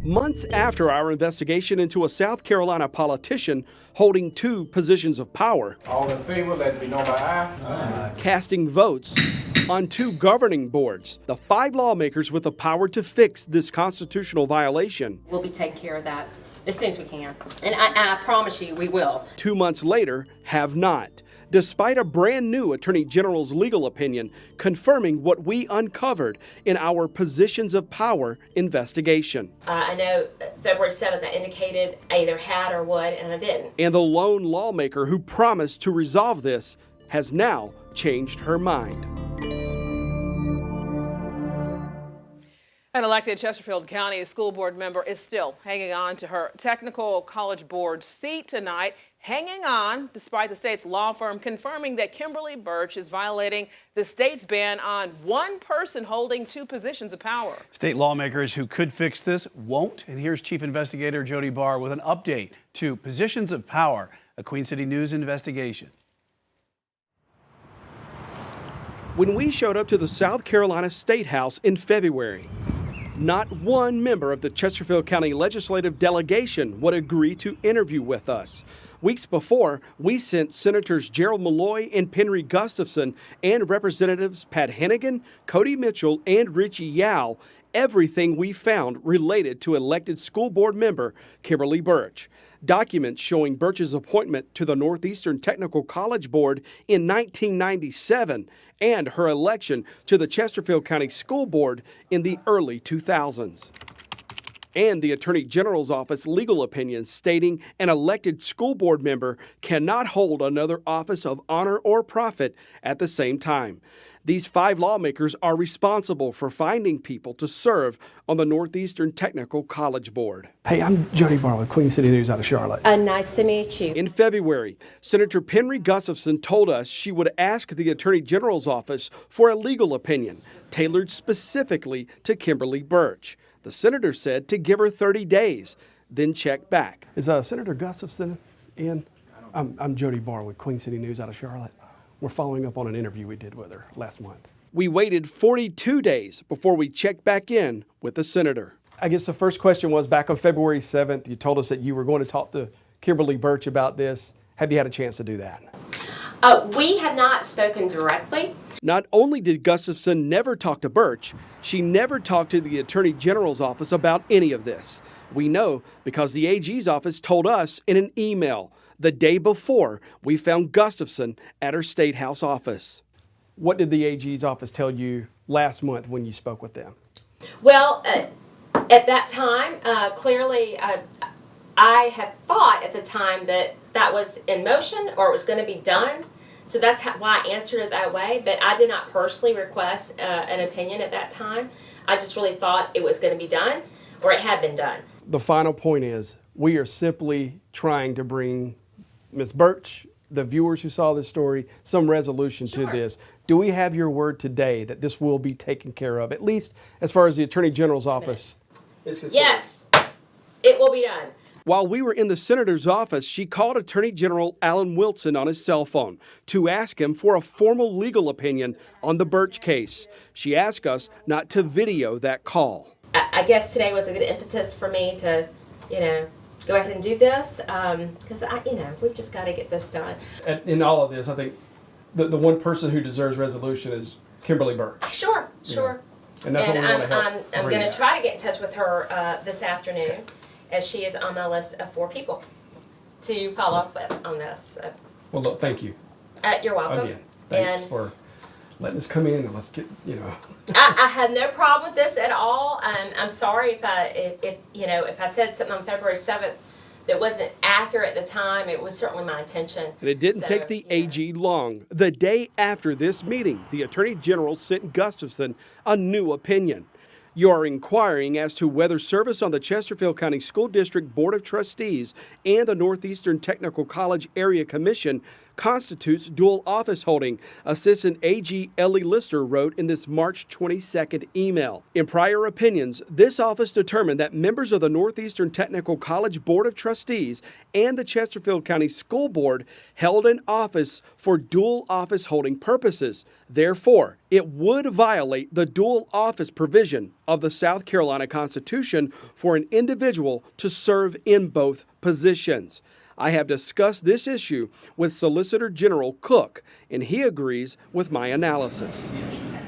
Months after our investigation into a South Carolina politician holding 2 positions of power, all in favor, let it be known by aye. Aye. Casting votes on 2 governing boards, the 5 lawmakers with the power to fix this constitutional violation. We'll be taking care of that as soon as we can. And I promise you we will. 2 months later, have not, despite a brand new Attorney General's legal opinion confirming what we uncovered in our positions of power investigation. I know February 7th I indicated I either had or would, and I didn't. And the lone lawmaker who promised to resolve this has now changed her mind. An elected Chesterfield County school board member is still hanging on to her technical college board seat tonight, hanging on despite the state's law firm confirming that Kimberly Birch is violating the state's ban on one person holding 2 positions of power. State lawmakers who could fix this won't. And here's Chief Investigator Jody Barr with an update to positions of power, a Queen City News investigation. When we showed up to the South Carolina State House in February, not one member of the Chesterfield County legislative delegation would agree to interview with us. Weeks before, we sent Senators Gerald Malloy and Penry Gustafson and Representatives Pat Hennigan, Cody Mitchell, and Richie Yao everything we found related to elected school board member Kimberly Birch. Documents showing Birch's appointment to the Northeastern Technical College Board in 1997 and her election to the Chesterfield County School Board in the early 2000s. And the Attorney General's office legal opinion stating an elected school board member cannot hold another office of honor or profit at the same time. These 5 lawmakers are responsible for finding people to serve on the Northeastern Technical College Board. Hey, I'm Jody Barr with Queen City News out of Charlotte. Nice to meet you. In February, Senator Penry Gustafson told us she would ask the Attorney General's office for a legal opinion tailored specifically to Kimberly Birch. The senator said to give her 30 days, then check back. Is Senator Gustafson in? I'm Jody Barr with Queen City News out of Charlotte. We're following up on an interview we did with her last month. We waited 42 days before we checked back in with the senator. I guess the first question was, back on February 7th, you told us that you were going to talk to Kimberly Birch about this. Have you had a chance to do that? We have not spoken directly. Not only did Gustafson never talk to Birch, she never talked to the Attorney General's office about any of this. We know because the AG's office told us in an email the day before we found Gustafson at her State House office. What did the AG's office tell you last month when you spoke with them? Well, at that time, clearly, I had thought at the time that that was in motion or it was going to be done. So that's why I answered it that way. But I did not personally request an opinion at that time. I just really thought it was going to be done or it had been done. The final point is we are simply trying to bring Ms. Birch, the viewers who saw this story, some resolution to this. Do we have your word today that this will be taken care of, at least as far as the Attorney General's office is concerned? Yes, it will be done. While we were in the senator's office, she called Attorney General Alan Wilson on his cell phone to ask him for a formal legal opinion on the Birch case. She asked us not to video that call. I guess today was a good impetus for me to, go ahead and do this because we've just got to get this done. And in all of this, I think the one person who deserves resolution is Kimberly Birch. Sure. And that's what we want to help. I'm going to try to get in touch with her this afternoon, as she is on my list of 4 people to follow up with on this. Well, look, thank you. You're welcome. Again, thanks for letting us come in and let's get, I have no problem with this at all. I'm sorry if I said something on February 7th that wasn't accurate at the time. It was certainly my intention. And it didn't take the AG long. The day after this meeting, the Attorney General sent Gustafson a new opinion. You are inquiring as to whether service on the Chesterfield County School District Board of Trustees and the Northeastern Technical College Area Commission constitutes dual office holding, Assistant AG Ellie Lister wrote in this March 22nd email. In prior opinions, this office determined that members of the Northeastern Technical College Board of Trustees and the Chesterfield County School Board held an office for dual office holding purposes. Therefore, it would violate the dual office provision of the South Carolina Constitution for an individual to serve in both positions. I have discussed this issue with Solicitor General Cook, and he agrees with my analysis.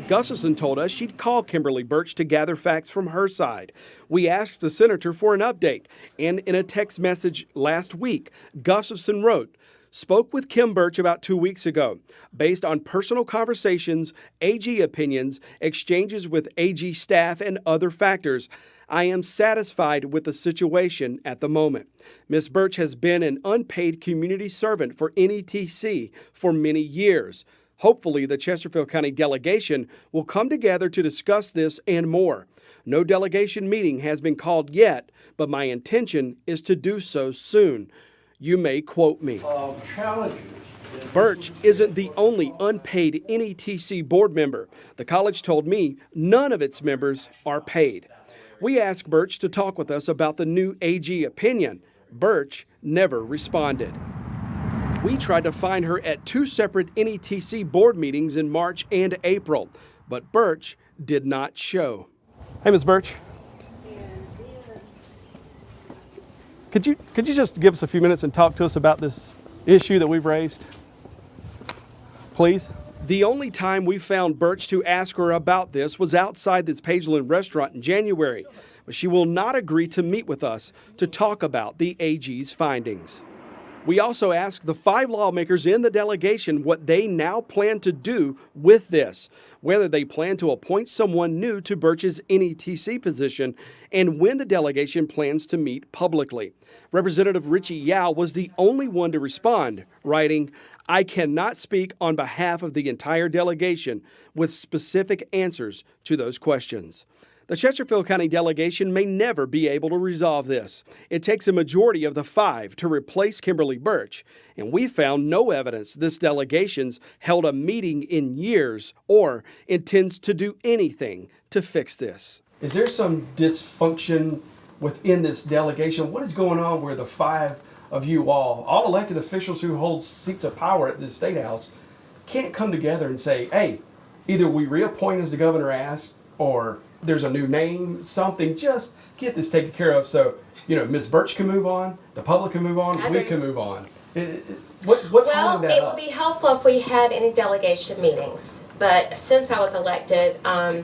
Gustafson told us she'd call Kimberly Birch to gather facts from her side. We asked the senator for an update, and in a text message last week, Gustafson wrote, "Spoke with Kim Birch about 2 weeks ago. Based on personal conversations, AG opinions, exchanges with AG staff, and other factors, I am satisfied with the situation at the moment. Ms. Birch has been an unpaid community servant for NETC for many years. Hopefully, the Chesterfield County delegation will come together to discuss this and more. No delegation meeting has been called yet, but my intention is to do so soon. You may quote me." Birch isn't the only unpaid NETC board member. The college told me none of its members are paid. We asked Birch to talk with us about the new AG opinion. Birch never responded. We tried to find her at 2 separate NETC board meetings in March and April, but Birch did not show. Hey, Ms. Birch. Could you just give us a few minutes and talk to us about this issue that we've raised? Please? The only time we found Birch to ask her about this was outside this Pageland restaurant in January, but she will not agree to meet with us to talk about the AG's findings. We also asked the 5 lawmakers in the delegation what they now plan to do with this, whether they plan to appoint someone new to Birch's NETC position, and when the delegation plans to meet publicly. Representative Richie Yao was the only one to respond, writing, "I cannot speak on behalf of the entire delegation with specific answers to those questions." The Chesterfield County delegation may never be able to resolve this. It takes a majority of the 5 to replace Kimberly Birch, and we found no evidence this delegation's held a meeting in years or intends to do anything to fix this. Is there some dysfunction within this delegation? What is going on where the 5 of you all elected officials who hold seats of power at the State House, can't come together and say, hey, either we reappoint as the governor asked, or there's a new name, something, just get this taken care of so, Ms. Birch can move on, the public can move on, we can move on. What's holding that up? It would be helpful if we had any delegation meetings, but since I was elected, I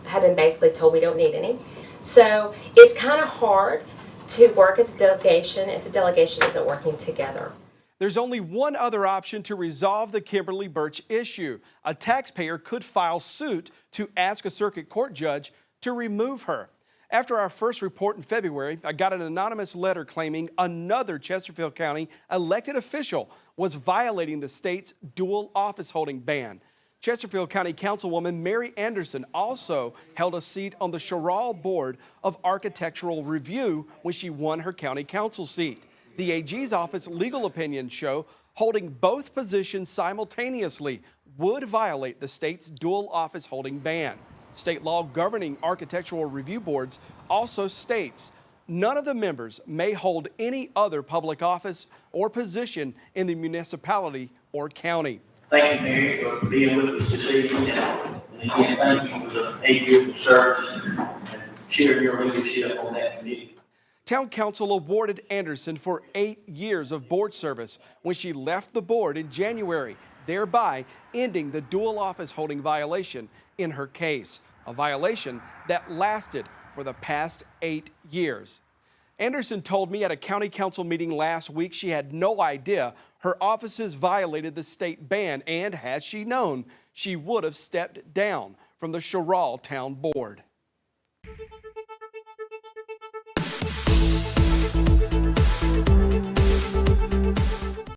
have been basically told we don't need any. So it's kind of hard to work as a delegation if the delegation isn't working together. There's only one other option to resolve the Kimberly Birch issue. A taxpayer could file suit to ask a circuit court judge to remove her. After our first report in February, I got an anonymous letter claiming another Chesterfield County elected official was violating the state's dual office holding ban. Chesterfield County Councilwoman Mary Anderson also held a seat on the Sherrall Board of Architectural Review when she won her county council seat. The AG's office legal opinions show holding both positions simultaneously would violate the state's dual office holding ban. State law governing architectural review boards also states none of the members may hold any other public office or position in the municipality or county. Thank you, Mary, for being with us this evening. And again, thank you for the 8 years of service and sharing your leadership on that committee. Town Council awarded Anderson for 8 years of board service when she left the board in January, thereby ending the dual office holding violation in her case, a violation that lasted for the past 8 years. Anderson told me at a county council meeting last week she had no idea her offices violated the state ban, and had she known, she would have stepped down from the Sherrall Town Board.